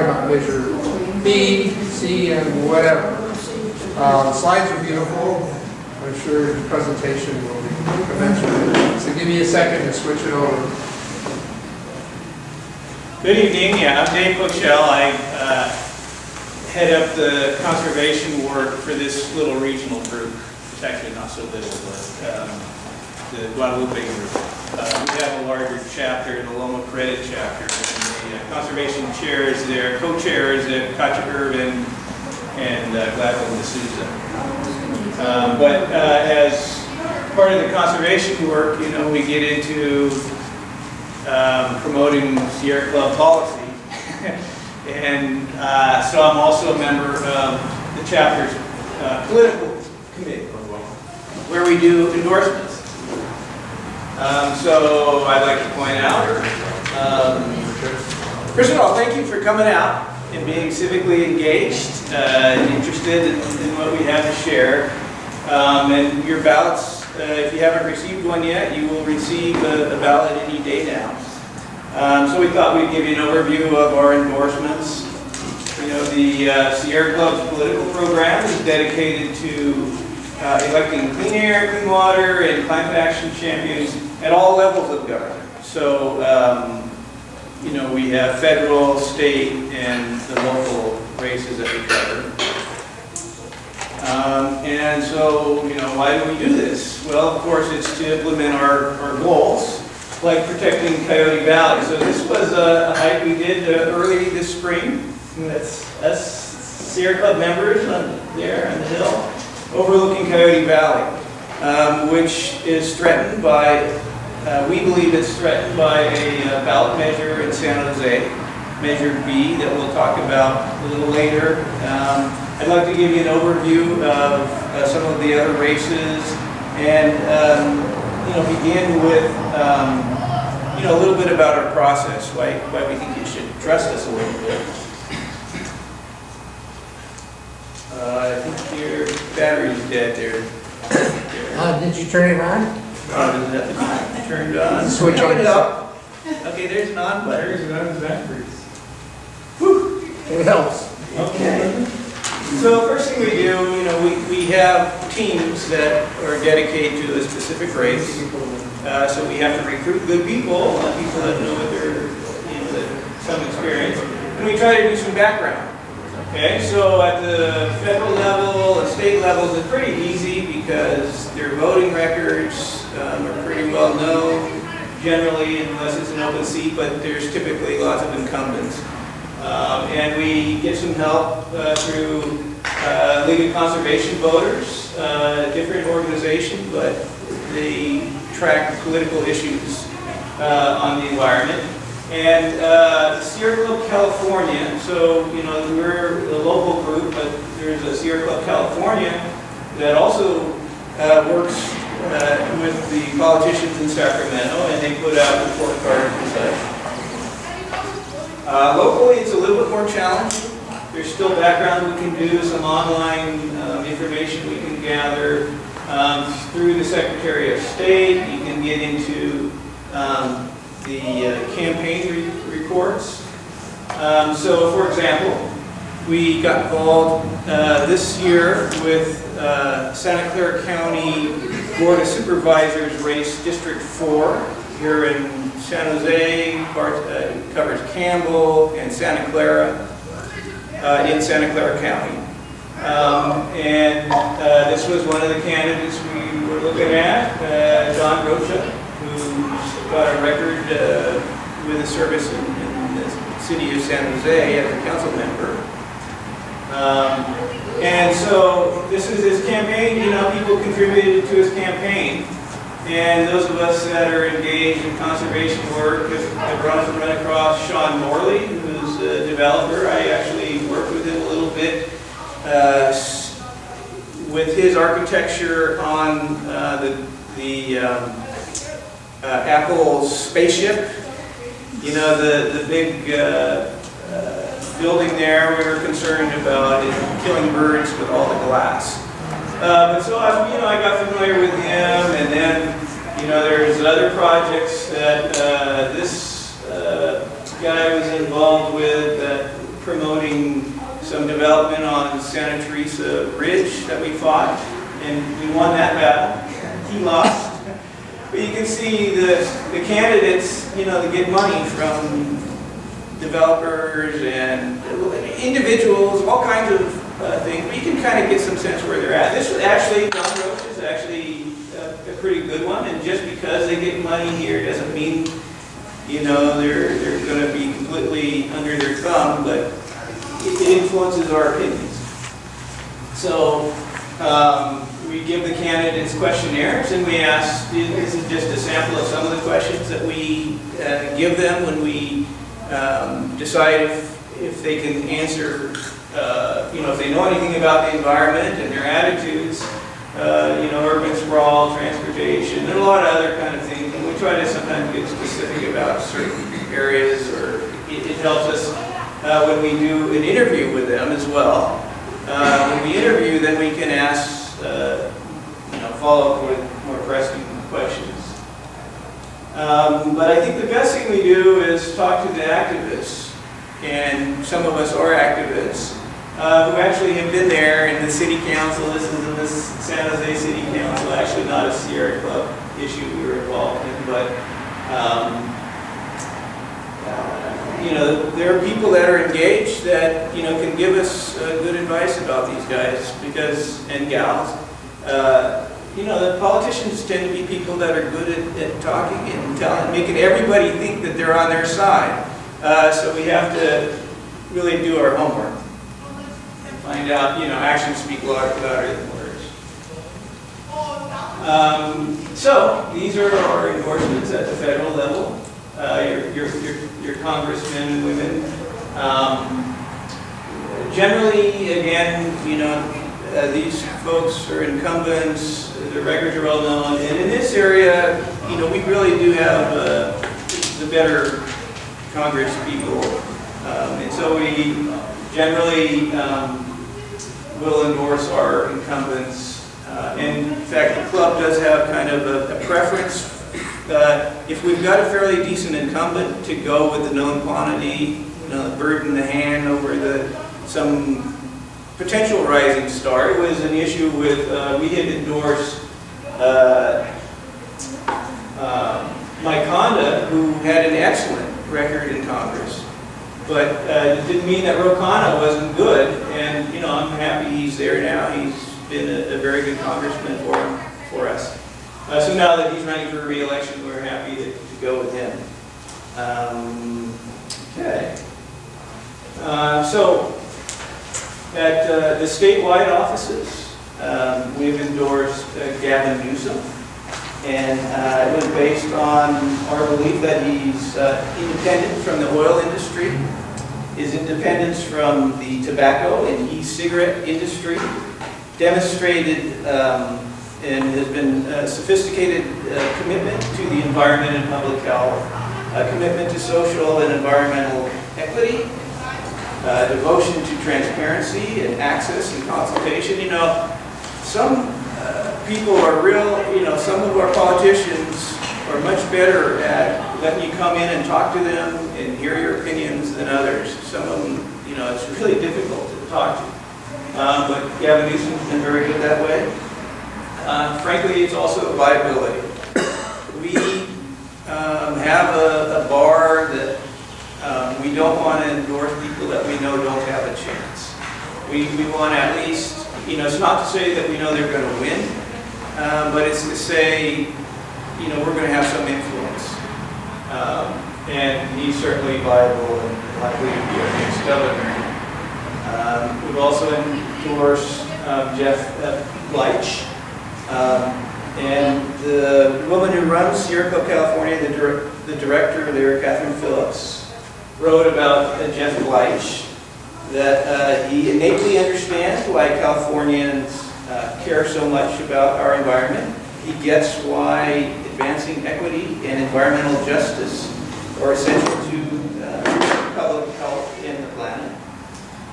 about measure B, C, and whatever. The slides are beautiful. I'm sure the presentation will be commensurate. So give me a second to switch it over. Good evening. Yeah, I'm Dave Poeschel. I head up the conservation work for this little regional group. It's actually not so little, but the Guadalupe Group. We have a larger chapter, the Loma Credit chapter. And the conservation chairs there, co-chairs at Kacha Urban and Gladwin D'Souza. But as part of the conservation work, you know, we get into promoting Sierra Club policy. And so I'm also a member of the chapter's political committee, where we do endorsements. So I'd like to point out, first of all, thank you for coming out and being civically engaged and interested in what we have to share. And your ballots, if you haven't received one yet, you will receive a ballot any day now. So we thought we'd give you an overview of our endorsements. You know, the Sierra Club's political program is dedicated to electing clean air, clean water, and climate action champions at all levels of government. So, you know, we have federal, state, and the local races that we cover. And so, you know, why do we do this? Well, of course, it's to implement our goals, like protecting Coyote Valley. So this was a hike we did early this spring. And that's us Sierra Club members there on the hill, overlooking Coyote Valley, which is threatened by, we believe it's threatened by a ballot measure in San Jose, Measure B, that we'll talk about a little later. I'd like to give you an overview of some of the other races and you know, begin with you know, a little bit about our process, why we think you should trust us a little bit. I think your battery's dead there. Did you turn it on? Does it have to be turned on? Switch on it up. Okay, there's an on button. There's an on battery. Whew. It helps. Okay. So first thing we do, you know, we have teams that are dedicated to a specific race. So we have to recruit good people, people that know what they're, you know, some experience, and we try to do some background. Okay, so at the federal level and state levels, it's pretty easy because their voting records are pretty well known, generally, unless it's an open seat, but there's typically lots of incumbents. And we get some help through League of Conservation Voters, different organization, but they track political issues on the environment. And Sierra Club California, so, you know, we're a local group, but there's a Sierra Club California that also works with the politicians in Sacramento, and they put out report cards and such. Locally, it's a little bit more challenging. There's still background we can do, some online information we can gather. Through the Secretary of State, you can get into the campaign reports. So, for example, we got involved this year with Santa Clara County Board of Supervisors race District 4 here in San Jose, covers Campbell and Santa Clara in Santa Clara County. And this was one of the candidates we were looking at, Don Rocha, who's got a record with a service in the city of San Jose as a council member. And so this is his campaign. You know, people contributed to his campaign. And those of us that are engaged in conservation work have run across Sean Morley, who's a developer. I actually worked with him a little bit with his architecture on the Apple spaceship. You know, the big building there, we were concerned about it killing birds with all the glass. But so I got familiar with him, and then there's other projects that this guy was involved with that promoting some development on Santa Teresa Ridge that we fought, and we won that battle. He lost. But you can see the candidates, you know, they get money from developers and individuals, all kinds of things. But you can kind of get some sense where they're at. This was actually, John Roach is actually a pretty good one, and just because they get money here doesn't mean, you know, they're going to be completely under their thumb, but it influences our opinions. So we give the candidates questionnaires, and we ask, this is just a sample of some of the questions that we give them when we decide if they can answer, you know, if they know anything about the environment and their attitudes, you know, urban sprawl, transportation, and a lot of other kind of things. And we try to sometimes get specific about certain areas, or it helps us when we do an interview with them as well. When we interview, then we can ask, you know, follow up with more pressing questions. But I think the best thing we do is talk to the activists, and some of us are activists who actually have been there in the city council. This is in the San Jose City Council, actually not a Sierra Club issue we were involved in, but you know, there are people that are engaged that, you know, can give us good advice about these guys and gals. You know, the politicians tend to be people that are good at talking and telling, making everybody think that they're on their side. So we have to really do our homework and find out, you know, actions speak louder than words. So these are our endorsements at the federal level. Your congressmen and women. Generally, again, you know, these folks are incumbents. Their records are well known, and in this area, you know, we really do have the better Congress people, and so we generally will endorse our incumbents. And in fact, the club does have kind of a preference. If we've got a fairly decent incumbent, to go with the known quantity, you know, burden the hand over some potential rising star. It was an issue with, we had endorsed Mike Honda, who had an excellent record in Congress, but it didn't mean that Rocana wasn't good, and, you know, I'm happy he's there now. He's been a very good congressman for us. So now that he's running for re-election, we're happy to go with him. Okay. So at the statewide offices, we've endorsed Gavin Newsom, and it was based on our belief that he's independent from the oil industry, his independence from the tobacco and e-cigarette industry, demonstrated and has been a sophisticated commitment to the environment and public health, a commitment to social and environmental equity, devotion to transparency and access and consultation. You know, some people are real, you know, some of our politicians are much better at letting you come in and talk to them and hear your opinions than others. Some of them, you know, it's really difficult to talk to. But Gavin Newsom's been very good that way. Frankly, it's also a liability. We have a bar that we don't want to endorse people that we know don't have a chance. We want to at least, you know, it's not to say that we know they're going to win, but it's to say, you know, we're going to have some influence. And he's certainly viable and likely to be our next governor. We've also endorsed Jeff Bleich. And the woman who runs Sierra Club California, the director there, Catherine Phillips, wrote about Jeff Bleich, that he innately understands why Californians care so much about our environment. He gets why advancing equity and environmental justice are essential to public health and the planet.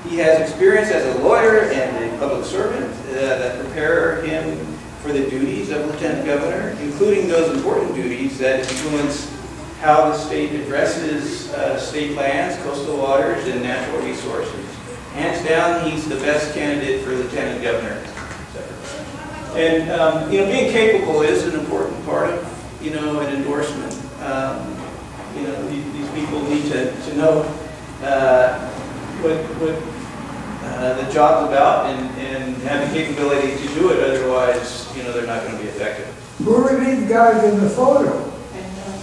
He has experience as a lawyer and a public servant that prepare him for the duties of Lieutenant Governor, including those important duties that influence how the state addresses state lands, coastal waters, and natural resources. Hands down, he's the best candidate for lieutenant governor. And being capable is an important part of an endorsement. These people need to know what the job's about and have the capability to do it. Otherwise, they're not going to be effective. Who are these guys in the photo?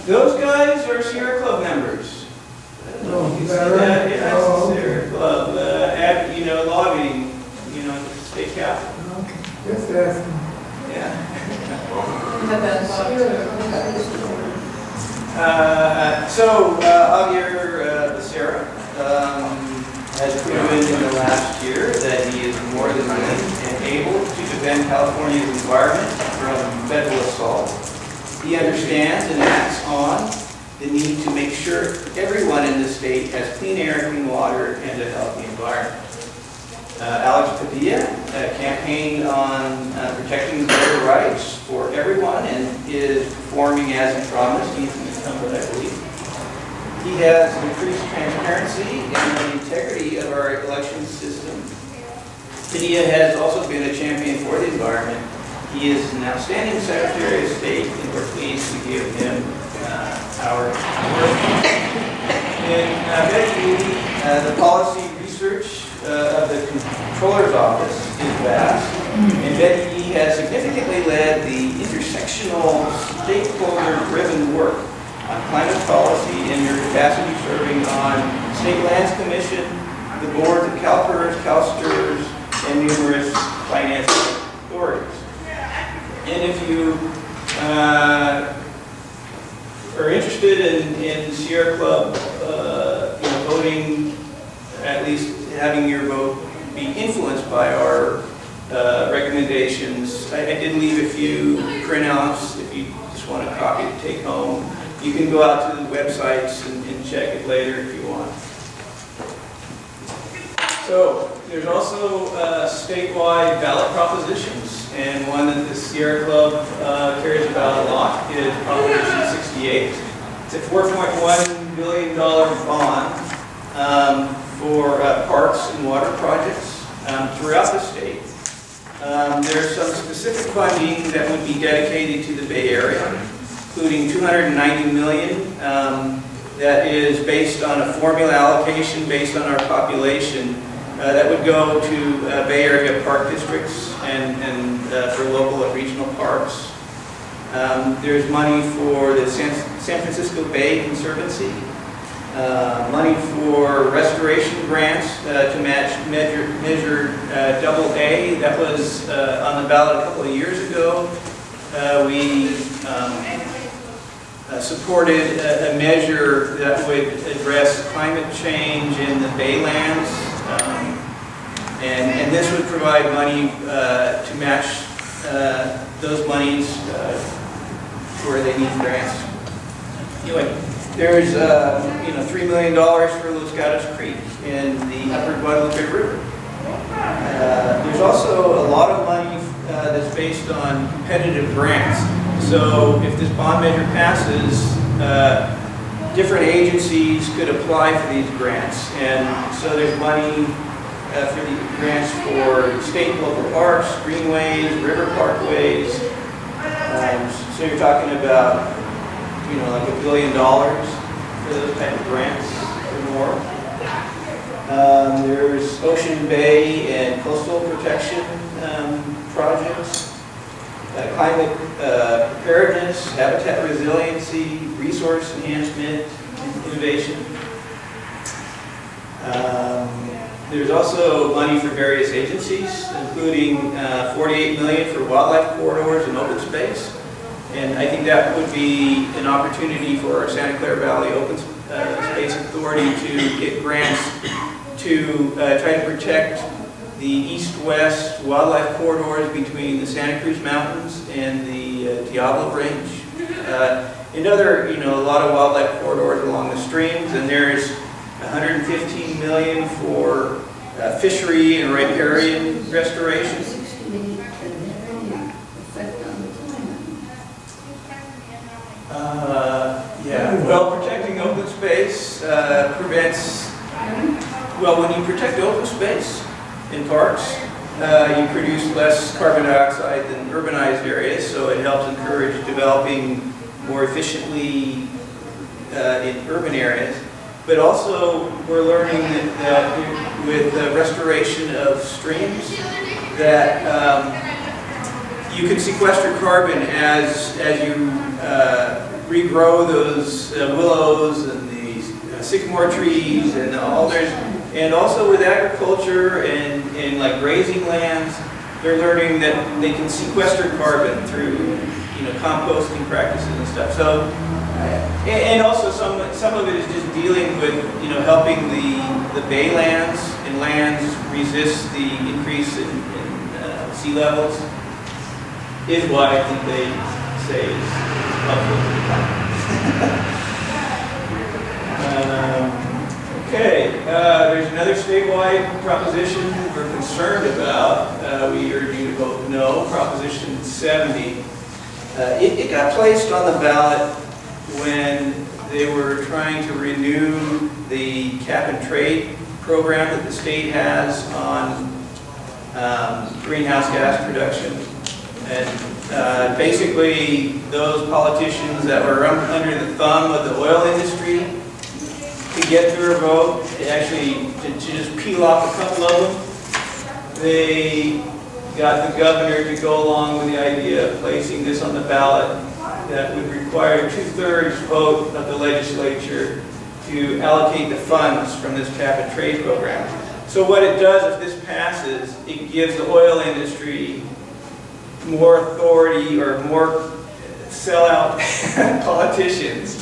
Those guys are Sierra Club members. Oh, You is see that right? that? Yeah, that's Oh, the Sierra Club. Lobbying, at the state capitol. okay. Just asking. Yeah. Javier Becerra has proven in the last year that he is more than willing and able to defend California's environment from federal assault. He understands and acts on the need to make sure everyone in the state has clean air, clean water, and a healthy environment. Alex Padilla campaigned on protecting voter rights for everyone and is performing as he promised. He's incumbent, I believe. He has increased transparency and the integrity of our election system. Padilla has also been a champion for the environment. He is an outstanding Secretary of State, and we're pleased to give him our work. And Betty, the policy research of the Controller's Office is vast, and Betty has significantly led the intersectional stakeholder-driven work on climate policy in your capacity serving on State Lands Commission, the boards of CalPERS, CalSTRS, and numerous finance authorities. And if you are interested in Sierra Club, voting, at least having your vote be influenced by our recommendations, I did leave a few printouts if you just want a copy to take home. You can go out to the websites and check it later if you want. So there's also statewide ballot propositions, and one that the Sierra Club cares about a lot is Proposition 68. It's a $4.1 billion bond for parks and water projects throughout the state. There's some specific funding that would be dedicated to the Bay Area, including $290 million that is based on a formula allocation based on our population that would go to Bay Area park districts and for local and regional parks. There's money for the San Francisco Bay Conservancy, money for restoration grants to match measure AA. That was on the ballot a couple of years ago. We supported a measure that would address climate change in the Baylands, and this would provide money to match those monies where they need grants. Anyway, there's $3 million for Los Gatos Creek in the upper Guadalupe River. There's also a lot of money that's based on competitive grants. So if this bond measure passes, different agencies could apply for these grants. And so there's money for the grants for state and local parks, greenways, river parkways. So you're talking about, like $1 billion for those type of grants or more. There's Ocean Bay and coastal protection projects, climate preparedness, habitat resiliency, resource enhancement, and innovation. There's also money for various agencies, including $48 million for wildlife corridors and open space. And I think that would be an opportunity for our Santa Clara Valley Open Space Authority to get grants to try to protect the east-west wildlife corridors between the Santa Cruz Mountains and the Diablo Range. And other, a lot of wildlife corridors along the streams, and there's $115 million for fishery and riparian restoration. Yeah, well, this prevents, well, when you protect open space in parks, you produce less carbon dioxide than urbanized areas, so it helps encourage developing more efficiently in urban areas. But also, we're learning that with the restoration of streams, that you can sequester carbon as you regrow those willows and the sycamore trees and alders. And also with agriculture and like grazing lands, they're learning that they can sequester carbon through composting practices and stuff. So, and also some of it is just dealing with helping the baylands and lands resist the increase in sea levels, is what I think they say is helpful to the climate. Okay, there's another statewide proposition we're concerned about. We urge you to vote no, Proposition 70. It got placed on the ballot when they were trying to renew the cap and trade program that the state has on greenhouse gas production. And basically, those politicians that were under the thumb of the oil industry to get through a vote, actually to just peel off a couple of them, they got the governor to go along with the idea of placing this on the ballot that would require a 2/3 vote of the legislature to allocate the funds from this cap and trade program. So what it does, if this passes, it gives the oil industry more authority or more sellout politicians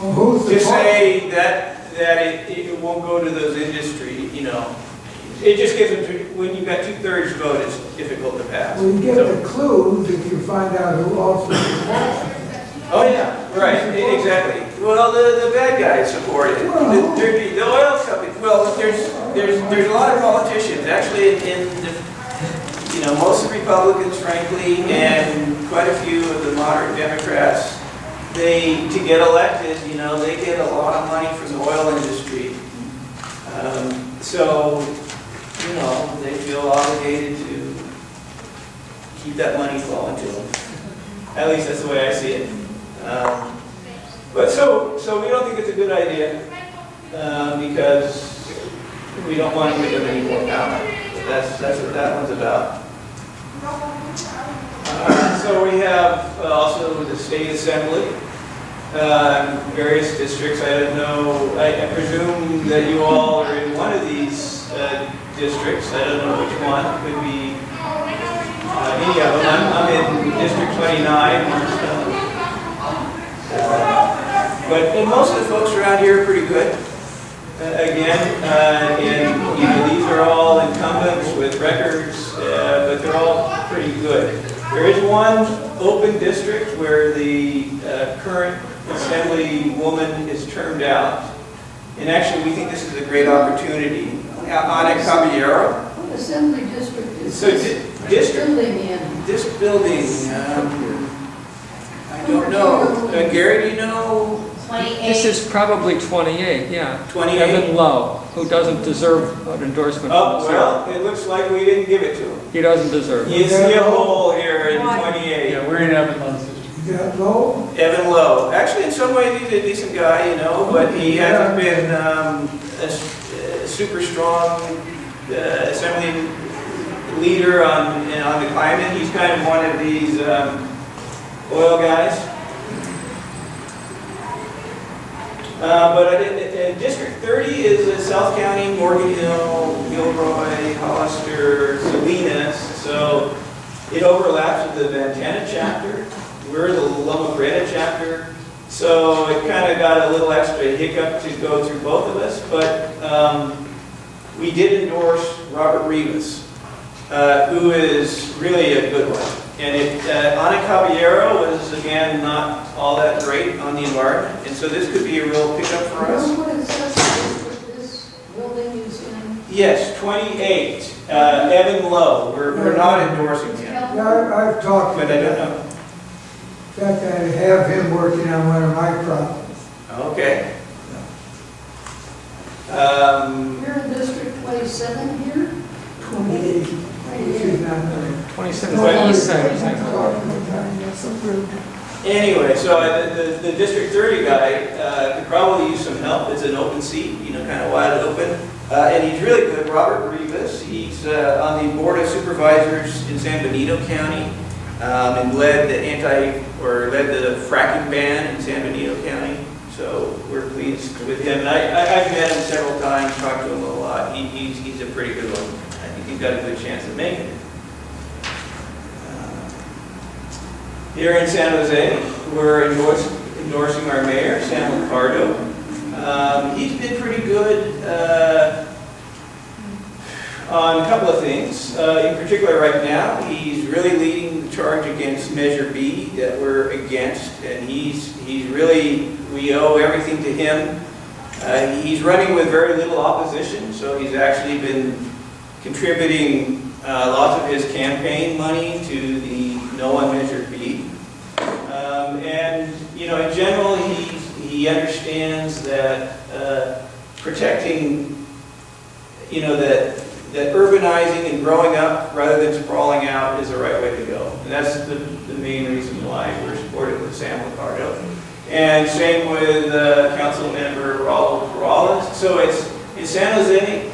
to say that it won't go to those industry, It just gives them, when you've got 2/3 vote, it's difficult to pass. Well, you get the clues if you find out who also supports it. Oh yeah, right, exactly. Well, the bad guys support it. The oil companies, well, there's a lot of politicians, actually most of the Republicans, frankly, and quite a few of the moderate Democrats, to get elected, they get a lot of money from the oil industry. So, they feel obligated to keep that money flowing to them. At least that's the way I see it. But so we don't think it's a good idea because we don't want to give them any more power. That's what that one's about. So we have also the state assembly, various districts. I don't know. I presume that you all are in one of these districts. I don't know which one. It could be any of them. I'm in District 29. But most of the folks around here are pretty good. And these are all incumbents with records, but they're all pretty good. There is one open district where the current assemblywoman is termed out. And actually, we think this is a great opportunity. Ana Caballero. What assembly district is So this building in? This building, I don't know. Gary, do you know? 28. This is probably 28, yeah. 28? Evan Lowe, who doesn't deserve an endorsement. Oh, from the well, it looks like we didn't give it to him. He doesn't deserve it. You see a hole here in 28. Yeah, we're in Evan Lowe's district. You got low? Evan Lowe. Actually, in some ways, he's a decent guy, but he hasn't been a super strong assembly leader on the climate. He's kind of one of these oil guys. But District 30 is South County, Morgan Hill, Gilroy, Hollister, Salinas. So it overlaps with the Ventana chapter. We're the Loma Prieta chapter. So it kind of got a little extra hiccup to go through both of us. But we did endorse Robert Rivas, who is really a good one. And Ana Caballero was, again, not all that great on the environment. And so this could be a real pickup for us. What assessment this building is in? Yes, 28. Evan Lowe. We're not endorsing him. Yeah, I've talked to But I don't him. know. In fact, I have him working on one of my problems. Okay. You're in District 27 here? 28, which is not the. 27 East Side. That's approved. Anyway, so the District 30 guy could probably use some help. It's an open seat, you know, kind of wide open. And he's really good, Robert Rivas. He's on the Board of Supervisors in San Benito County and led the fracking ban in San Benito County. So we're pleased with him. And I've met him several times, talked to him a lot. He's a pretty good one. I think he's got a good chance of making it. Here in San Jose, we're endorsing our mayor, Sam Ricardo. He's been pretty good on a couple of things. In particular right now, he's really leading the charge against Measure B that we're against, and he's really, we owe everything to him. He's running with very little opposition, so he's actually been contributing lots of his campaign money to the No on Measure B. And, you know, in general, he understands that protecting, you know, that urbanizing and growing up rather than sprawling out is the right way to go. And that's the main reason why we're supportive of Sam Ricardo. And same with Council Member Raul Morales. So it's in San Jose,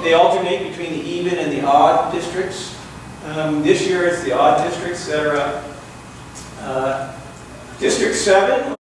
they alternate between the even and the odd districts. This year it's the odd districts that are up. District 7.